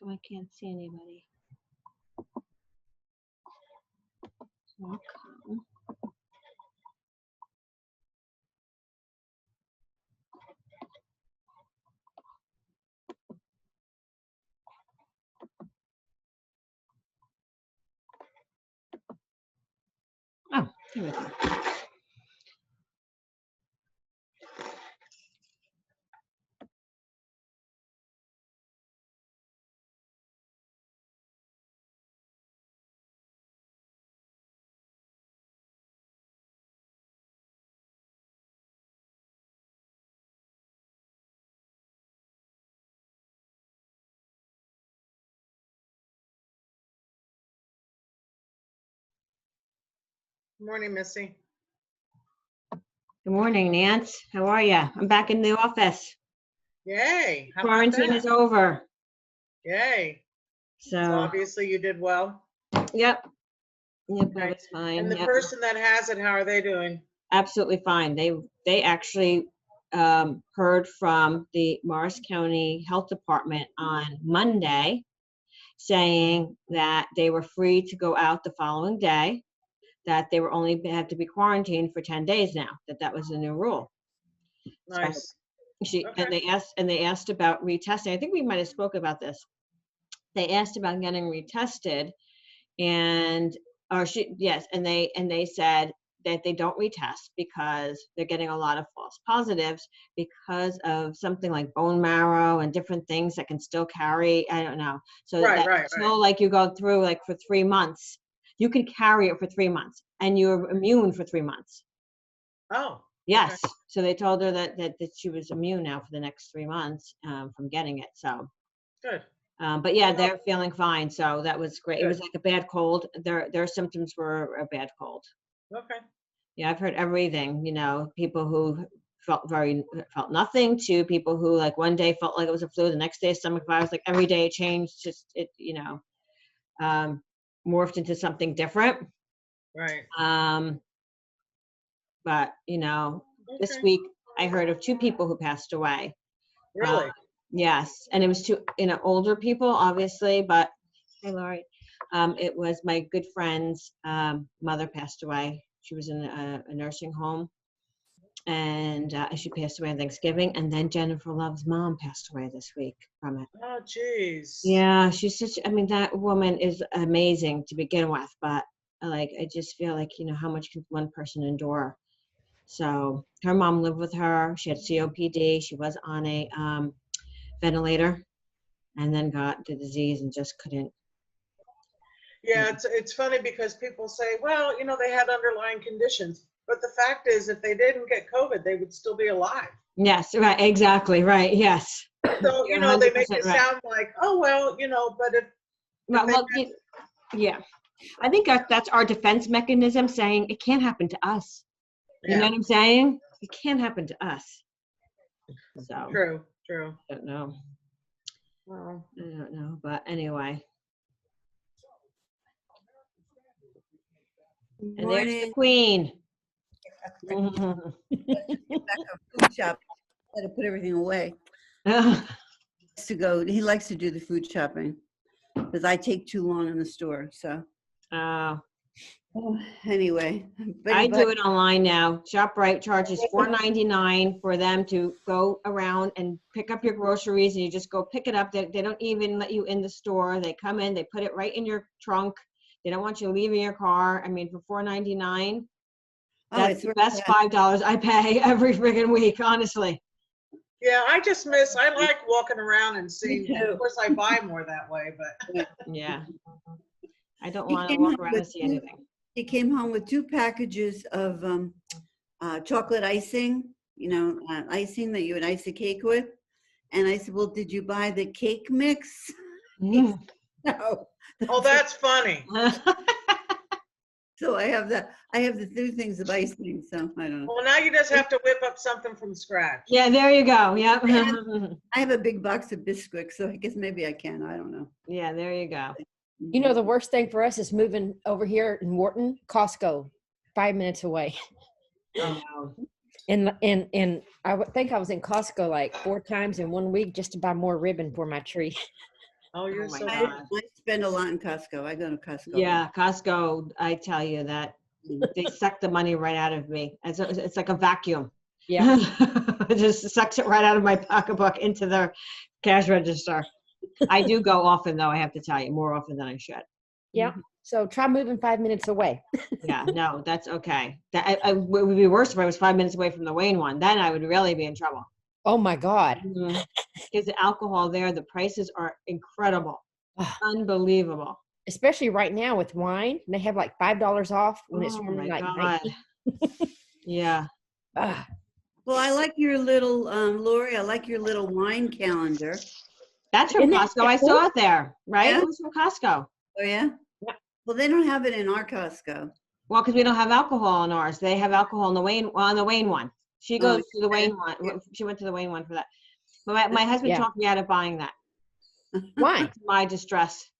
come I can't see anybody? So I'll come. Oh, here we go. Morning, Missy. Good morning, Nance. How are you? I'm back in the office. Yay. How about Quarantine that? is over. Yay. So So, obviously you did well. yep. Yep, I Okay. was fine. And the Yep. person that has it, how are they doing? Absolutely fine. They actually heard from the Morris County Health Department on Monday saying that they were free to go out the following day, that they were only had to be quarantined for 10 days now, that was the new rule. Nice. So Okay. and they asked about retesting. I think we might have spoke about this. They asked about getting retested, and they said that they don't retest because they're getting a lot of false positives because of something like bone marrow and different things that can still carry, I don't know. So Right. until like you go through like for 3 months, you can carry it for 3 months and you're immune for 3 months. Oh. Yes. Okay. So they told her that she was immune now for the next 3 months from getting it. So Good. but yeah, they're feeling fine. So that was great. It Good. was like a bad cold. Their symptoms were a bad cold. Okay. Yeah, I've heard everything, people who felt nothing to people who like one day felt like it was a flu, the next day stomach virus, like every day it changed, just morphed into something different. Right. But this Okay. week I heard of 2 people who passed away. Really? Yes, and it was 2, older people, obviously, but hey, Laurie, it was my good friend's mother passed away. She was in a nursing home, and she passed away on Thanksgiving. And then Jennifer Love's mom passed away this week from it. Oh, geez. Yeah, she's that woman is amazing to begin with, but I just feel like, how much can one person endure? So her mom lived with her. She had COPD. She was on a ventilator and then got the disease and just couldn't. Yeah, it's funny because people say, well, they had underlying conditions. But the fact is, if they didn't get COVID, they would still be alive. Yes, right, exactly, right, yes. So, You're they make 100% it right. sound like, oh, well, but if Well, yeah. I think that's our defense mechanism saying it can't happen to us. You know what I'm saying? It can't happen to us. So. True. I don't know. Well, I don't know, but anyway. And there's the queen. Food shop. Got to put everything away. He likes to do the food shopping because I take too long in the store. So anyway, I do it online now. ShopRite charges $4.99 for them to go around and pick up your groceries, and you just go pick it up. They don't even let you in the store. They come in, they put it right in your trunk. They don't want you leaving your car. I mean, for $4.99, that's the best $5 I pay every friggin' week, honestly. Yeah, I like walking around and seeing. Of course, I buy more that way, but yeah, I don't want to walk around and see anything. He came home with 2 packages of chocolate icing, icing that you would ice a cake with. And I said, well, did you buy the cake mix? Mm. No. Oh, that's funny. So I have the 2 things of icing, so I don't know. Well, now you just have to whip up something from scratch. Yeah, there you go. Yep. I have a big box of biscuits, so I guess maybe I can. I don't know. Yeah, there you go. The worst thing for us is moving over here in Wharton, Costco, 5 minutes away. I know. And I think I was in Costco like 4 times in 1 week just to buy more ribbon for my tree. Oh, you're my so God. bad. I spend a lot in Costco. I go to Costco. Yeah, Costco, I tell you that they suck the money right out of me. It's like a vacuum. Yeah. It just sucks it right out of my pocketbook into the cash register. I do go often though, I have to tell you, more often than I should. Yeah. So try moving 5 minutes away. Yeah, no, that's okay. That it would be worse if I was 5 minutes away from the Wayne one. Then I would really be in trouble. Oh my God. Because the alcohol there, the prices are incredible, Ah. unbelievable. Especially right now with wine. They have like $5 off when it's Oh normally my like God. 19. Yeah. Ah, Well, I like your little, Lori, I like your little wine calendar. That's from Isn't that Costco. I cool? saw it there, right? Yeah. It was from Costco. Oh, yeah? Yeah. Well, they don't have it in our Costco. Well, because we don't have alcohol in ours. They have alcohol in the Wayne, on the Wayne one. She Oh, goes to the okay. Wayne one. She went to the Wayne one for that. But my husband Yeah. talked me out of buying that. why? To my distress.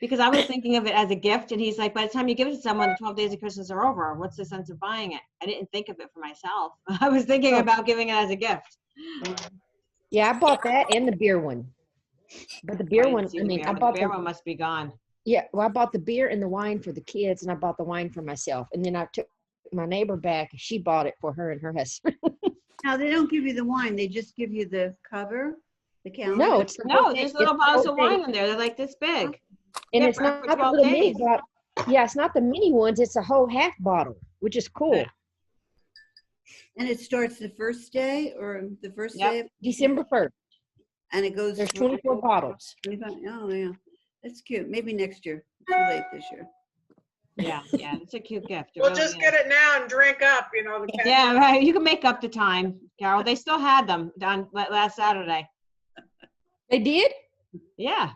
Because I was thinking of it as a gift, and he's like, by the time you give it to someone, the 12 days of Christmas are over. What's the sense of buying it? I didn't think of it for myself. I was thinking Oh. about giving it as a gift. Yeah, I bought that and the beer one. But the beer didn't one, see I the mean, beer I one. bought The beer the, one must be gone. yeah, well, I bought the beer and the wine for the kids, and I bought the wine for myself. And then I took my neighbor back. She bought it for her and her husband. Now, they don't give you the wine, they just give you the cover, the calendar. No, it's the No, whole there's thing. little It's the bottles whole of thing. wine in there. They're like this big. And Yeah, it's for not the 12 little mini days. bottle. Yeah, it's not the mini ones. It's a whole half bottle, which is cool. Yeah. And it starts the first day or the first Yep. day, December 1st. and it goes. There's through 24 bottles. 25. Oh, yeah. That's cute. Maybe next year. Too late this year. Yeah, it's a cute gift. It Well, really just is. get it now and drink up, you know. The Yeah, right. You can make up the time, Carol. They still had them on last Saturday. They did? Yeah.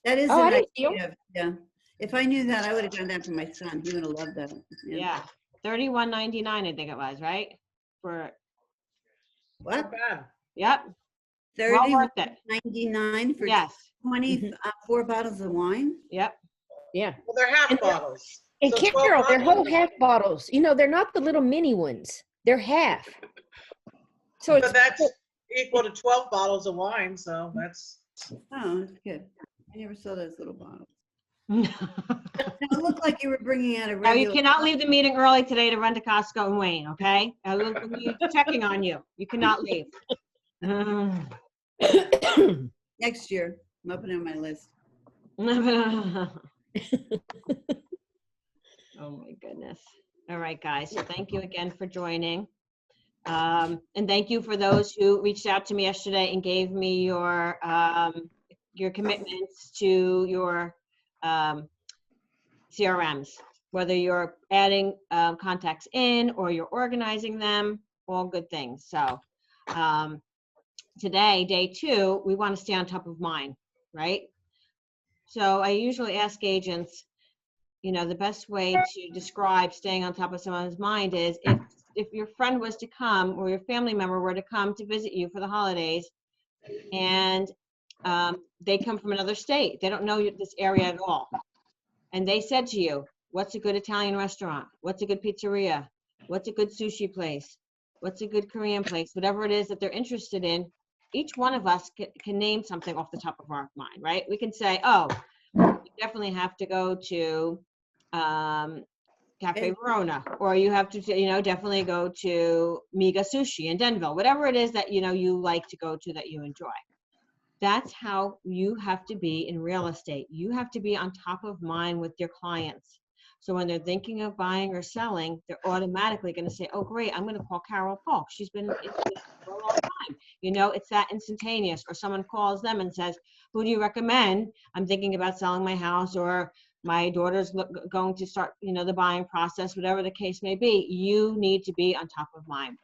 That is Oh, a I nice didn't see 'em. gift. Yeah. If I knew that, I would have done that for my son. He would have loved that. Yeah. $31.99, I think it was, right? For What? Not bad. yep. Well 30, worth it. 99 for Yes. 24 bottles of wine? Yep. Yeah. Well, they're half And- bottles. And So 12 Carol, they're whole bottles. half bottles. You know, they're not the little mini ones. They're half. So it's But that's equal to 12 bottles of wine, so that's, Oh, that's good. I never saw those little bottles. No, It looked like you were bringing out a you regular. cannot leave the meeting early today to run to Costco and Wayne, okay? We'll be checking on you. You cannot leave. Next year. I'm up on my list. Oh my goodness. All right, guys. So thank you again for joining. And thank you for those who reached out to me yesterday and gave me your commitments to your CRMs, whether you're adding contacts in or you're organizing them, all good things. So today, day 2, we want to stay on top of mind, right? So I usually ask agents, you know, the best way to describe staying on top of someone's mind is if your friend was to come or your family member were to come to visit you for the holidays and they come from another state, they don't know this area at all. And they said to you, what's a good Italian restaurant? What's a good pizzeria? What's a good sushi place? What's a good Korean place? Whatever it is that they're interested in, each one of us can name something off the top of our mind, right? We can say, oh, you definitely have to go to Cafe Verona, or you have to, you know, definitely go to Miga Sushi in Denville, whatever it is that, you know, you like to go to that you enjoy. That's how you have to be in real estate. You have to be on top of mind with your clients. So when they're thinking of buying or selling, they're automatically going to say, oh, great, I'm going to call Carol Polk. She's been in this for a long time. You know, it's that instantaneous. Or someone calls them and says, who do you recommend? I'm thinking about selling my house, or my daughter's going to start, you know, the buying process, whatever the case may be. You need to be on top of mind.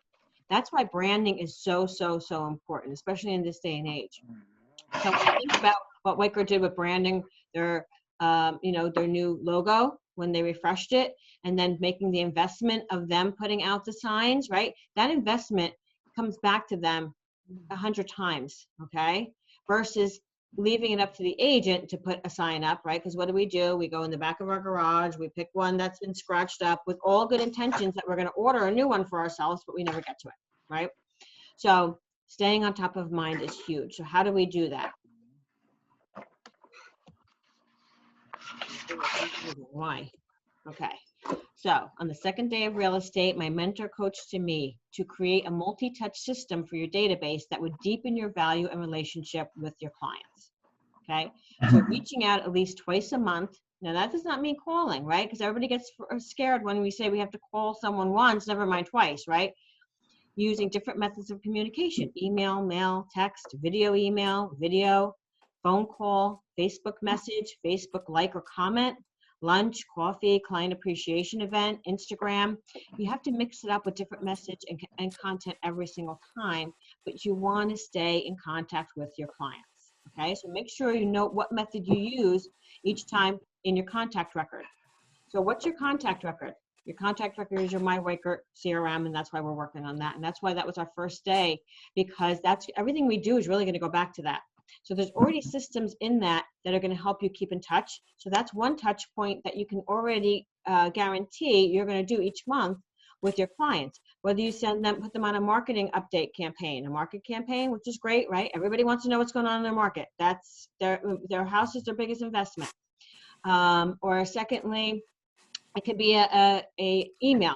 That's why branding is so, so, so important, especially in this day and age. So when I think about what Waycross did with branding, their, you know, their new logo when they refreshed it, and then making the investment of them putting out the signs, right? That investment comes back to them 100 times, okay? Versus leaving it up to the agent to put a sign up, right? Because what do? We go in the back of our garage, we pick one that's been scratched up with all good intentions that we're going to order a new one for ourselves, but we never get to it, right? So staying on top of mind is huge. So how do we do that? Why? Okay. So on the second day of real estate, my mentor coached to me to create a multi-touch system for your database that would deepen your value and relationship with your clients. Okay. So reaching out at least twice a month. Now that does not mean calling, right? Because everybody gets scared when we say we have to call someone once, never mind twice, right? Using different methods of communication: email, mail, text, video, email, video, phone call, Facebook message, Facebook like or comment, lunch, coffee, client appreciation event, Instagram. You have to mix it up with different message and content every single time, but you want to stay in contact with your clients. Okay, so make sure you know what method you use each time in your contact record. So what's your contact record? Your contact record is your MyWaker CRM, and that's why we're working on that. And that's why that was our first day, because that's everything we do is really going to go back to that. So there's already systems in that that are going to help you keep in touch. So that's one touch point that you can already guarantee you're going to do each month with your clients. Whether you send them, put them on a marketing update campaign, a market campaign, which is great, right? Everybody wants to know what's going on in their market. That's their house is their biggest investment. Or secondly, it could be a email,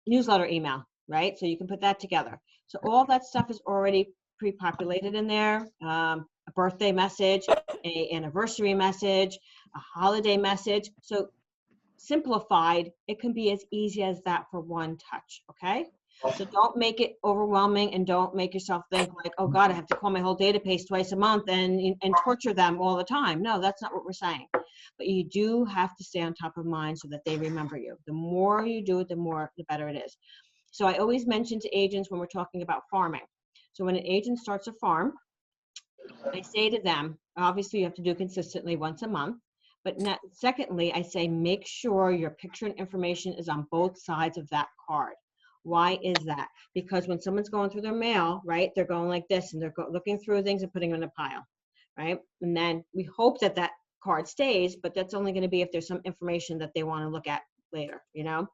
newsletter email, right? So you can put that together. So all that stuff is already pre-populated in there. A birthday message, a anniversary message, a holiday message. So simplified, it can be as easy as that for one touch, okay? So don't make it overwhelming, and don't make yourself think like, oh God, I have to call my whole database twice a month and torture them all the time. No, that's not what we're saying. But you do have to stay on top of mind so that they remember you. The more you do it, the better it is. So I always mention to agents when we're talking about farming. So when an agent starts a farm, I say to them, obviously you have to do it consistently once a month. But secondly, I say, make sure your picture and information is on both sides of that card. Why is that? Because when someone's going through their mail, right, they're going like this, and they're looking through things and putting them in a pile, right? And then we hope that that card stays, but that's only going to be if there's some information that they want to look at later, you know?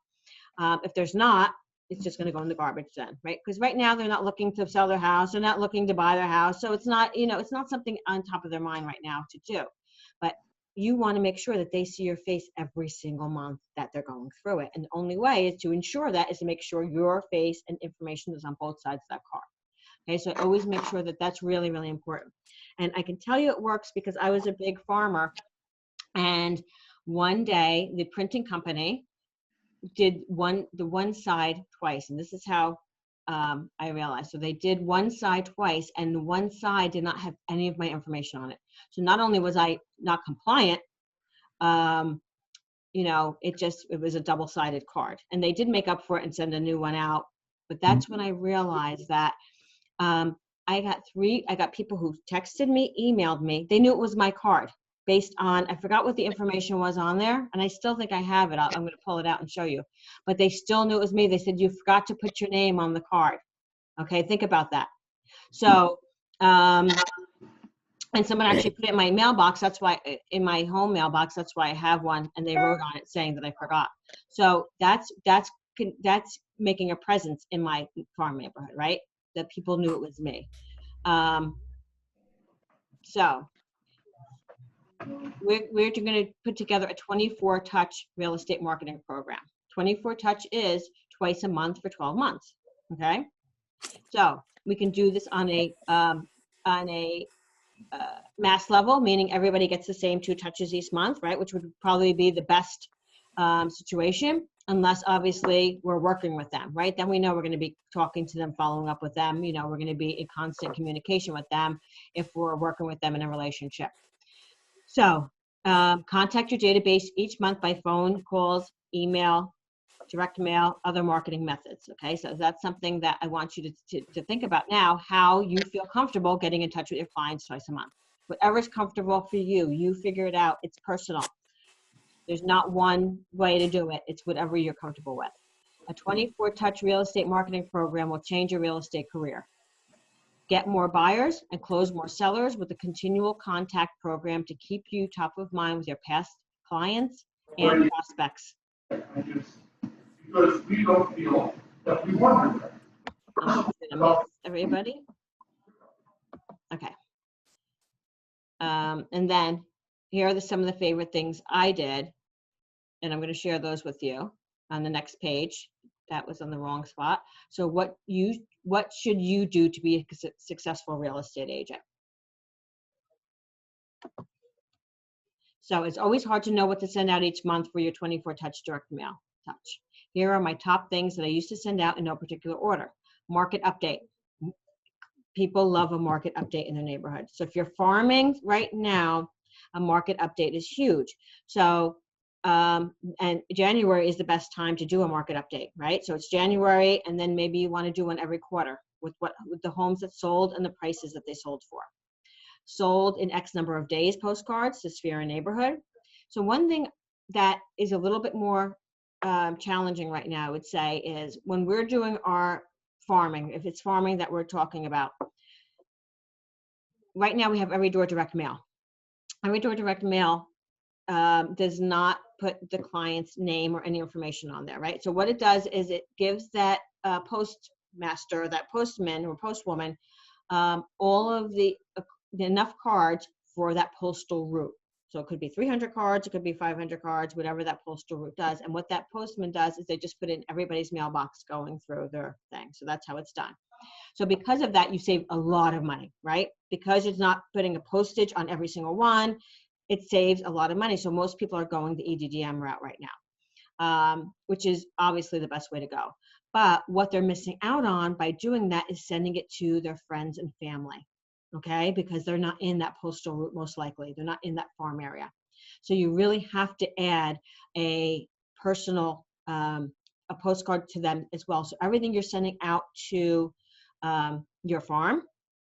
If there's not, it's just going to go in the garbage then, right? Because right now they're not looking to sell their house. They're not looking to buy their house. So it's not, you know, it's not something on top of their mind right now to do. But you want to make sure that they see your face every single month that they're going through it. And the only way is to ensure that is to make sure your face and information is on both sides of that card. Okay, so always make sure that that's really, really important. And I can tell you it works because I was a big farmer. And one day the printing company did the one side twice. And this is how I realized. So they did one side twice, and the one side did not have any of my information on it. So not only was I not compliant, you know, it was a double-sided card. And they did make up for it and send a new one out. But that's when I realized that I got people who texted me, emailed me. They knew it was my card based on, I forgot what the information was on there, and I still think I have it. I'm going to pull it out and show you. But they still knew it was me. They said, you forgot to put your name on the card. Okay, think about that. So, and someone actually put it in my mailbox. That's why, in my home mailbox, that's why I have one, and they wrote on it saying that I forgot. So that's making a presence in my farm neighborhood, right? That people knew it was me. So we're going to put together a 24-touch real estate marketing program. 24-touch is twice a month for 12 months. Okay, so we can do this on a mass level, meaning everybody gets the same 2 touches each month, right? Which would probably be the best situation, unless obviously we're working with them, right? Then we know we're going to be talking to them, following up with them. You know, we're going to be in constant communication with them if we're working with them in a relationship. So contact your database each month by phone, calls, email, direct mail, other marketing methods. Okay, so that's something that I want you to think about now, how you feel comfortable getting in touch with your clients twice a month. Whatever's comfortable for you, you figure it out. It's personal. There's not one way to do it. It's whatever you're comfortable with. A 24-touch real estate marketing program will change your real estate career. Get more buyers and close more sellers with a continual contact program to keep you top of mind with your past clients and prospects. Because we don't feel that we want to. I'm just gonna miss everybody. Okay. And then here are some of the favorite things I did. And I'm going to share those with you on the next page. That was on the wrong spot. So what should you do to be a successful real estate agent? So it's always hard to know what to send out each month for your 24 touch direct mail touch. Here are my top things that I used to send out in no particular order. Market update. People love a market update in their neighborhood. So if you're farming right now, a market update is huge. So, and January is the best time to do a market update, right? So it's January, and then maybe you want to do one every quarter with the homes that sold and the prices that they sold for. Sold in X number of days postcards to sphere a neighborhood. So one thing that is a little bit more challenging right now, I would say, is when we're doing our farming, if it's farming that we're talking about, right now we have Every Door direct mail. Every Door direct mail does not put the client's name or any information on there, right? So what it does is it gives that postmaster, that postman or postwoman, all of the enough cards for that postal route. So it could be 300 cards, it could be 500 cards, whatever that postal route does. And what that postman does is they just put it in everybody's mailbox going through their thing. So that's how it's done. So because of that, you save a lot of money, right? Because it's not putting a postage on every single one, it saves a lot of money. So most people are going the EDDM route right now, which is obviously the best way to go. But what they're missing out on by doing that is sending it to their friends and family, okay? Because they're not in that postal route, most likely. They're not in that farm area. So you really have to add a personal, a postcard to them as well. So everything you're sending out to your farm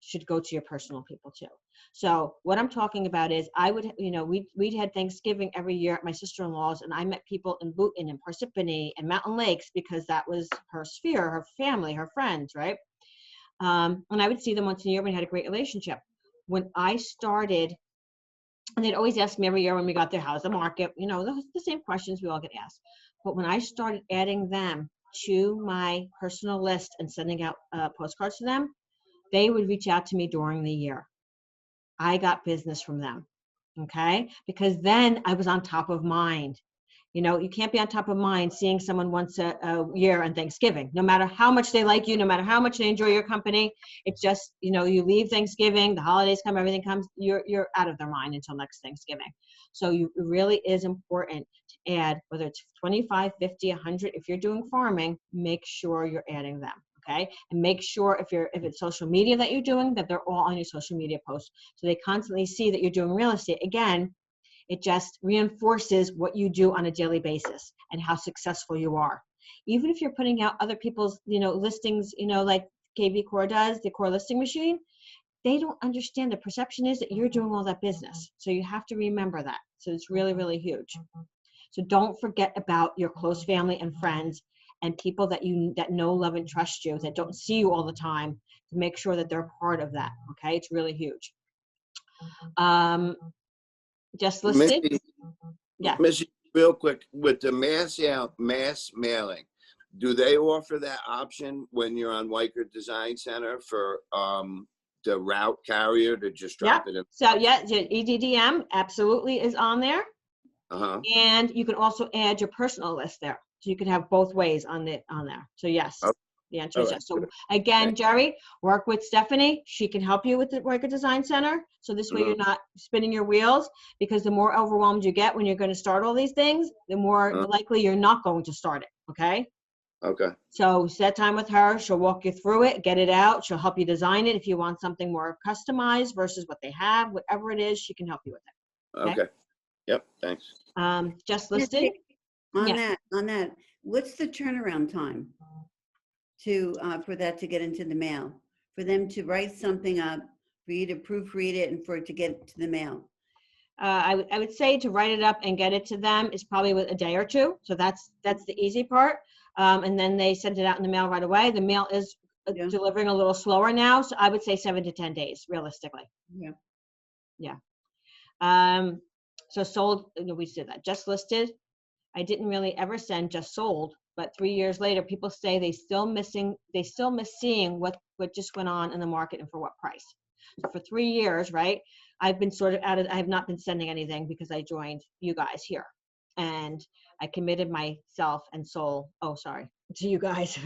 should go to your personal people too. So what I'm talking about is I would, we'd had Thanksgiving every year at my sister-in-law's, and I met people in Boonton and Parsippany and Mountain Lakes because that was her sphere, her family, her friends, right? And I would see them once a year. We had a great relationship. When I started, and they'd always ask me every year when we got there, how's the market? The same questions we all get asked. But when I started adding them to my personal list and sending out postcards to them, they would reach out to me during the year. I got business from them, okay? Because then I was on top of mind. You can't be on top of mind seeing someone once a year on Thanksgiving, no matter how much they like you, no matter how much they enjoy your company. It's just, you leave Thanksgiving, the holidays come, everything comes, you're out of their mind until next Thanksgiving. So it really is important to add, whether it's 25, 50, 100, if you're doing farming, make sure you're adding them. Okay, and make sure if it's social media that you're doing, that they're all on your social media posts, so they constantly see that you're doing real estate. Again, it just reinforces what you do on a daily basis and how successful you are. Even if you're putting out other people's, listings, like KV Core does, the Core Listing Machine, they don't understand. The perception is that you're doing all that business. So you have to remember that. So it's really, really huge. So don't forget about your close family and friends and people that know, love, and trust you, that don't see you all the time, to make sure that they're part of that. Okay, it's really huge. Just listed. Missy, Yeah. Missy, real quick, with the mass mailing, do they offer that option when you're on Weichert Design Center for the route carrier to just drop it in? So yeah, EDDM absolutely is on there. And you can also add your personal list there. So you can have both ways on there. So yes, the answer is yes. So again, Jerry, work with Stephanie. She can help you with the Weichert Design Center. So this way you're not spinning your wheels, because the more overwhelmed you get when you're going to start all these things, the more likely you're not going to start it. Okay. Okay. So set time with her. She'll walk you through it, get it out. She'll help you design it if you want something more customized versus what they have. Whatever it is, she can help you with it. Okay. Yep. Thanks. Just listed. On that, what's the turnaround time for that to get into the mail? For them to write something up, for you to proofread it, and for it to get to the mail? I would say to write it up and get it to them is probably with a day or two. So that's the easy part. And then they send it out in the mail right away. The mail is delivering a little slower now. So I would say 7 to 10 days, realistically. Yeah. So sold, we did that. Just listed. I didn't really ever send just sold, but 3 years later, people say they still miss seeing what just went on in the market and for what price. So for 3 years, right? I've been sort of I have not been sending anything because I joined you guys here. And I committed myself and soul, to you guys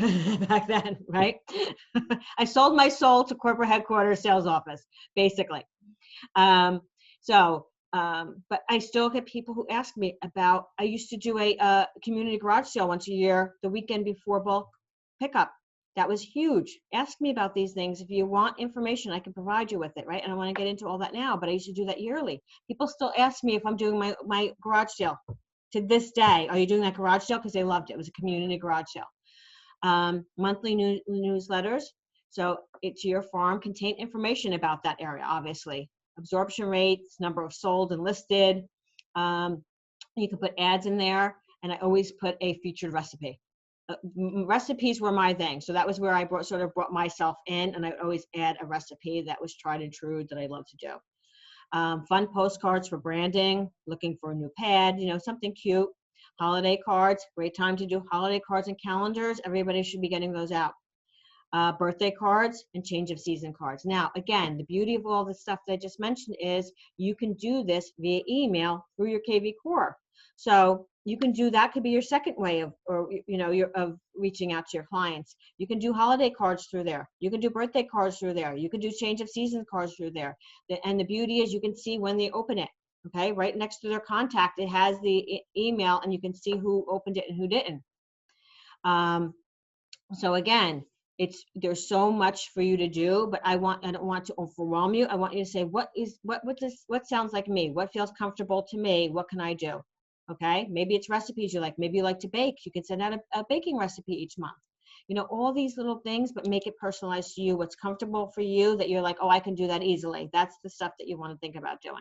back then, right? I sold my soul to corporate headquarters sales office, basically. But I still get people who ask me about, I used to do a community garage sale once a year, the weekend before bulk pickup. That was huge. Ask me about these things. If you want information, I can provide you with it, right? And I want to get into all that now, but I used to do that yearly. People still ask me if I'm doing my garage sale. To this day, are you doing that garage sale? Because they loved it. It was a community garage sale. Monthly newsletters. So it's your farm contain information about that area, obviously. Absorption rates, number of sold and listed. You can put ads in there, and I always put a featured recipe. Recipes were my thing, so that was where I brought myself in, and I always add a recipe that was tried and true that I love to do. Fun postcards for branding, looking for a new pad, something cute. Holiday cards, great time to do holiday cards and calendars. Everybody should be getting those out. Birthday cards and change of season cards. Now, again, the beauty of all the stuff that I just mentioned is you can do this via email through your KV Core. So you can do that. Could be your second way of reaching out to your clients. You can do holiday cards through there. You can do birthday cards through there. You can do change of season cards through there. And the beauty is you can see when they open it. Okay, right next to their contact, it has the email, and you can see who opened it and who didn't. So again, there's so much for you to do, but I don't want to overwhelm you. I want you to say, what sounds like me? What feels comfortable to me? What can I do? Okay, maybe it's recipes you like. Maybe you like to bake. You can send out a baking recipe each month. All these little things, but make it personalized to you. What's comfortable for you that you're like, oh, I can do that easily. That's the stuff that you want to think about doing.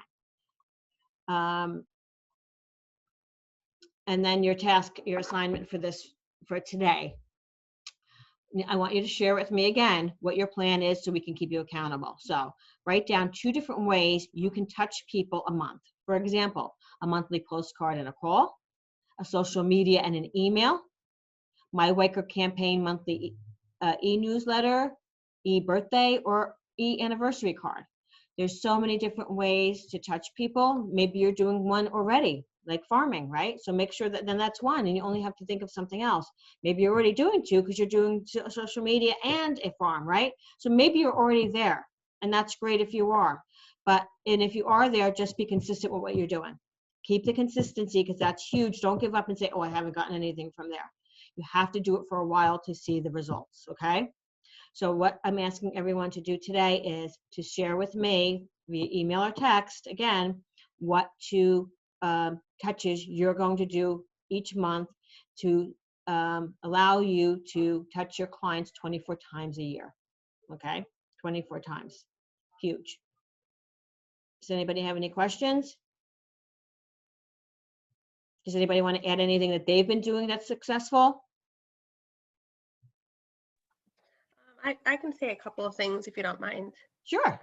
And then your assignment for today. I want you to share with me again what your plan is so we can keep you accountable. So write down 2 different ways you can touch people a month. For example, a monthly postcard and a call, a social media and an email, My Wiker Campaign monthly e-newsletter, e-birthday, or e-anniversary card. There's so many different ways to touch people. Maybe you're doing one already, like farming, right? So make sure that then that's one, and you only have to think of something else. Maybe you're already doing 2 because you're doing social media and a farm, right? So maybe you're already there, and that's great if you are. And if you are there, just be consistent with what you're doing. Keep the consistency because that's huge. Don't give up and say, oh, I haven't gotten anything from there. You have to do it for a while to see the results, okay? So what I'm asking everyone to do today is to share with me via email or text, again, what 2 touches you're going to do each month to allow you to touch your clients 24 times a year, okay? 24 times, huge. Does anybody have any questions? Does anybody want to add anything that they've been doing that's successful? I can say a couple of things if you don't mind. Sure.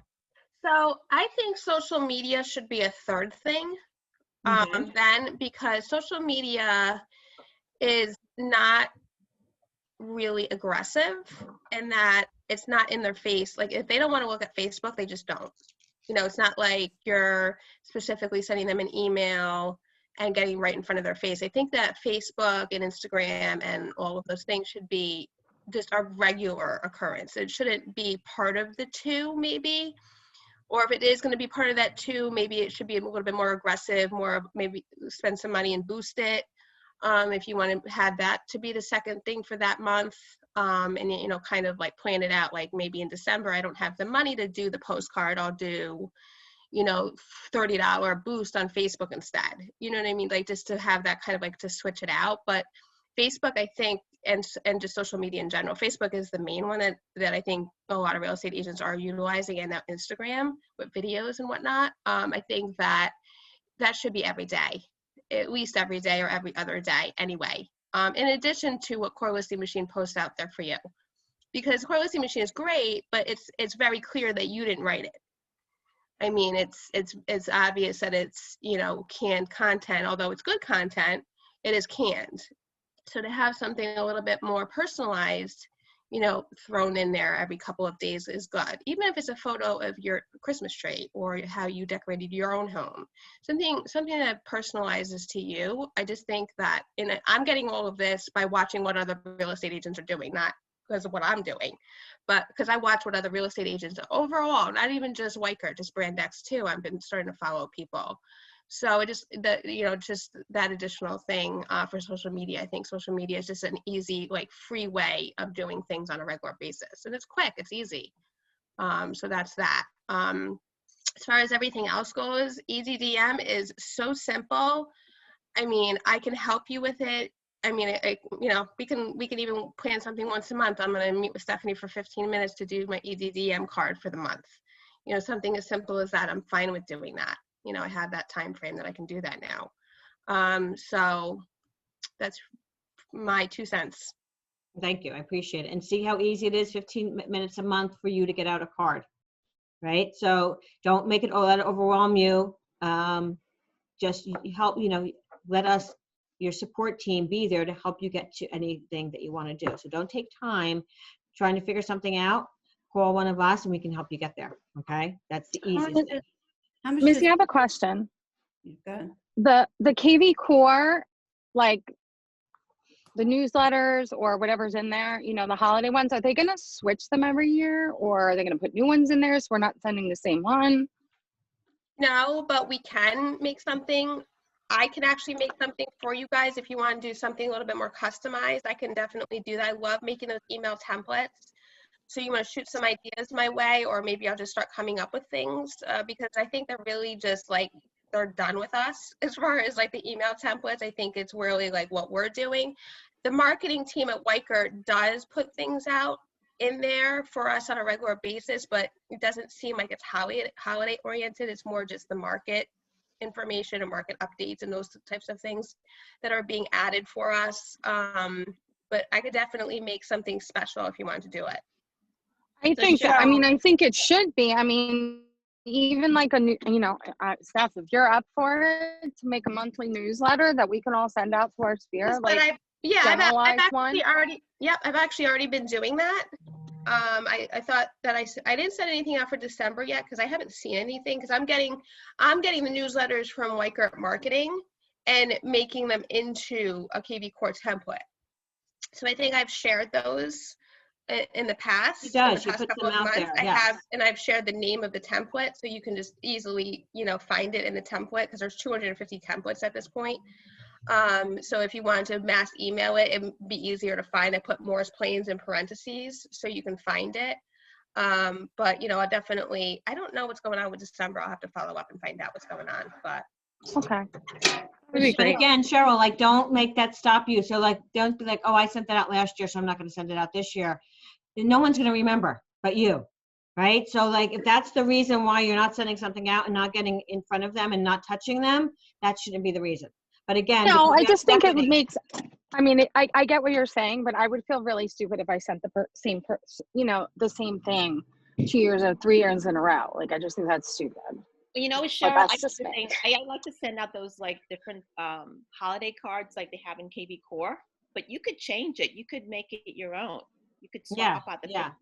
So I think social media should be a third thing then, because social media is not really aggressive in that it's not in their face. Like if they don't want to look at Facebook, they just don't. It's not like you're specifically sending them an email and getting right in front of their face. I think that Facebook and Instagram and all of those things should be just a regular occurrence. It shouldn't be part of the 2, maybe. Or if it is going to be part of that 2, maybe it should be a little bit more aggressive, maybe spend some money and boost it. If you want to have that to be the second thing for that month, and kind of like plan it out, like maybe in December, I don't have the money to do the postcard. I'll do, $30 boost on Facebook instead. You know what I mean? Like just to have that kind of like to switch it out. But Facebook, I think, and just social media in general, Facebook is the main one that I think a lot of real estate agents are utilizing, and that Instagram with videos and whatnot. I think that should be every day, at least every day or every other day anyway. In addition to what Core Listing Machine posts out there for you, because Core Listing Machine is great, but it's very clear that you didn't write it. I mean, it's obvious that it's canned content, although it's good content, it is canned. So to have something a little bit more personalized, thrown in there every couple of days is good. Even if it's a photo of your Christmas tree or how you decorated your own home, something that personalizes to you. I just think that I'm getting all of this by watching what other real estate agents are doing, not because of what I'm doing, but because I watch what other real estate agents overall, not even just Weichert, just Brand X too. I've been starting to follow people. So just that additional thing for social media. I think social media is just an easy, free way of doing things on a regular basis. And it's quick, it's easy. So that's that. As far as everything else goes, EasyDM is so simple. I mean, I can help you with it. I mean, we can even plan something once a month. I'm going to meet with Stephanie for 15 minutes to do my EasyDM card for the month. Something as simple as that. I'm fine with doing that. I have that time frame that I can do that now. So that's my 2 cents. Thank you. I appreciate it. And see how easy it is, 15 minutes a month for you to get out a card, right? So don't make it let it overwhelm you. Just help, let us, your support team, be there to help you get to anything that you want to do. So don't take time trying to figure something out. Call one of us and we can help you get there. Okay? That's the easiest thing. How much Missy, does- I have a question. Go ahead. The KV Core, like the newsletters or whatever's in there, the holiday ones, are they going to switch them every year, or are they going to put new ones in there so we're not sending the same one? No, but we can make something. I can actually make something for you guys if you want to do something a little bit more customized. I can definitely do that. I love making those email templates. So you want to shoot some ideas my way, or maybe I'll just start coming up with things because I think they're really just they're done with us as far as the email templates. I think it's really what we're doing. The marketing team at Weichert does put things out in there for us on a regular basis, but it doesn't seem like it's holiday oriented. It's more just the market information and market updates and those types of things that are being added for us. But I could definitely make something special if you want to do it. I think it should be. I mean, even a new, Steph, if you're up for it, to make a monthly newsletter that we can all send out to our sphere, I've one. actually already been doing that. I thought that I didn't send anything out for December yet because I haven't seen anything, because I'm getting the newsletters from Weichert Marketing and making them into a KV Core template. So I think I've shared those in the past. She does. In the She past puts couple them of out months, there, I yes. have, and I've shared the name of the template, so you can just easily, find it in the template, because there's 250 templates at this point. So if you wanted to mass email it, it'd be easier to find. I put Morris Plains in parentheses so you can find it. But I definitely, I don't know what's going on with December. I'll have to follow up and find out what's going on, but. Okay. That'd be But great. again, Cheryl, don't make that stop you. So don't be oh, I sent that out last year, so I'm not going to send it out this year. And no one's going to remember but you, right? So if that's the reason why you're not sending something out and not getting in front of them and not touching them, that shouldn't be the reason. But again, No, I because just think it Stephanie- makes, I get what you're saying, but I would feel really stupid if I sent the same thing 2 years or 3 years in a row. I just think that's stupid. Cheryl, that's I just me. like to send out those different holiday cards like they have in KV Core, but you could change it. You could make it your own. You could swap out the pictures.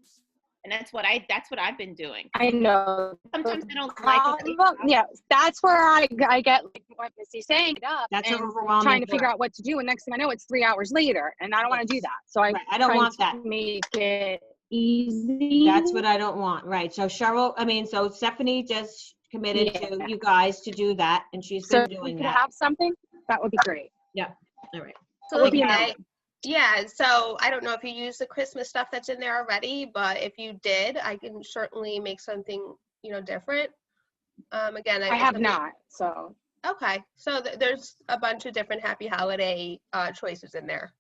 And that's what I've been doing. I know. Sometimes I don't like it. Yeah, that's where I get what Missy's saying. That's and overwhelming. trying to figure out what to do, and next thing I know, it's 3 hours later, and I don't want to do that. So Right, I don't want that. Make it easy. That's what I don't want, right? So so Stephanie just committed to you guys to do that, and she's been doing if you that. have something, that would be great. Yeah. All right. So Okay. yeah, so I don't know if you use the Christmas stuff that's in there already, but if you did, I can certainly make something, different. Again, I have not, so. Okay, so there's a bunch of different happy holiday choices in there.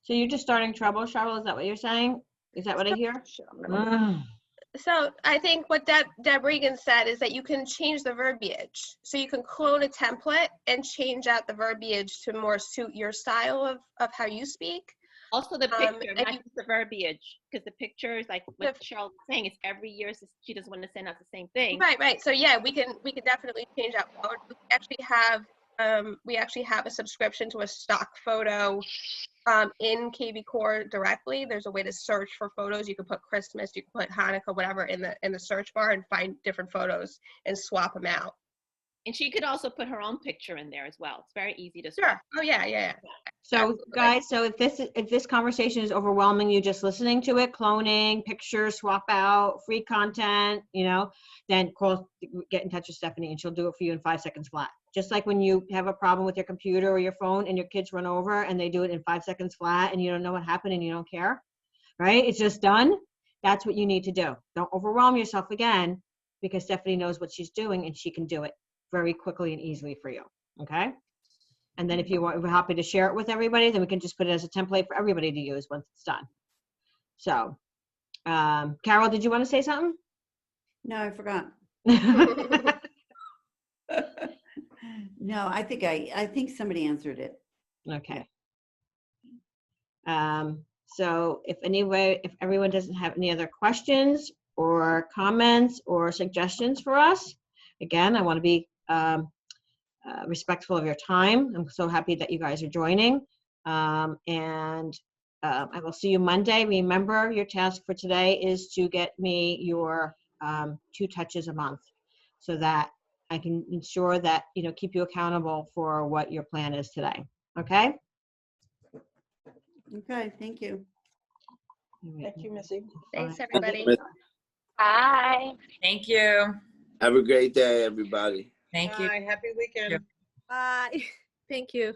So you're just starting trouble, Cheryl? Is that what you're saying? Is that what I hear? Sure, I'm gonna- So I think what Deb Regan said is that you can change the verbiage. So you can clone a template and change out the verbiage to more suit your style of how you speak. Also the picture, and not just the verbiage, because the picture is like what Cheryl was saying, is every year she doesn't want to send out the same thing. Right. So yeah, we can definitely change out. We actually have a subscription to a stock photo in KB Core directly. There's a way to search for photos. You can put Christmas, you can put Hanukkah, whatever in the search bar and find different photos and swap them out. And she could also put her own picture in there as well. It's very easy to Sure. swap. Oh yeah. So Absolutely. guys, so if this conversation is overwhelming you just listening to it, cloning, pictures, swap out, free content, then get in touch with Stephanie and she'll do it for you in 5 seconds flat. Just like when you have a problem with your computer or your phone and your kids run over and they do it in 5 seconds flat and you don't know what happened and you don't care, right? It's just done. That's what you need to do. Don't overwhelm yourself again, because Stephanie knows what she's doing and she can do it very quickly and easily for you. Okay. And then if you want, we're happy to share it with everybody, then we can just put it as a template for everybody to use once it's done. So, Carol, did you want to say something? No, I forgot. No, I think somebody answered it. Okay. So if everyone doesn't have any other questions or comments or suggestions for us, again, I want to be respectful of your time. I'm so happy that you guys are joining. I will see you Monday. Remember, your task for today is to get me your 2 touches a month so that I can ensure that, keep you accountable for what your plan is today. Okay? Okay, thank you. Thank you, Missy. Thanks, everybody. Bye. Thank you. Have a great day, everybody. Thank you. Bye. Happy weekend. you. Bye. Thank you.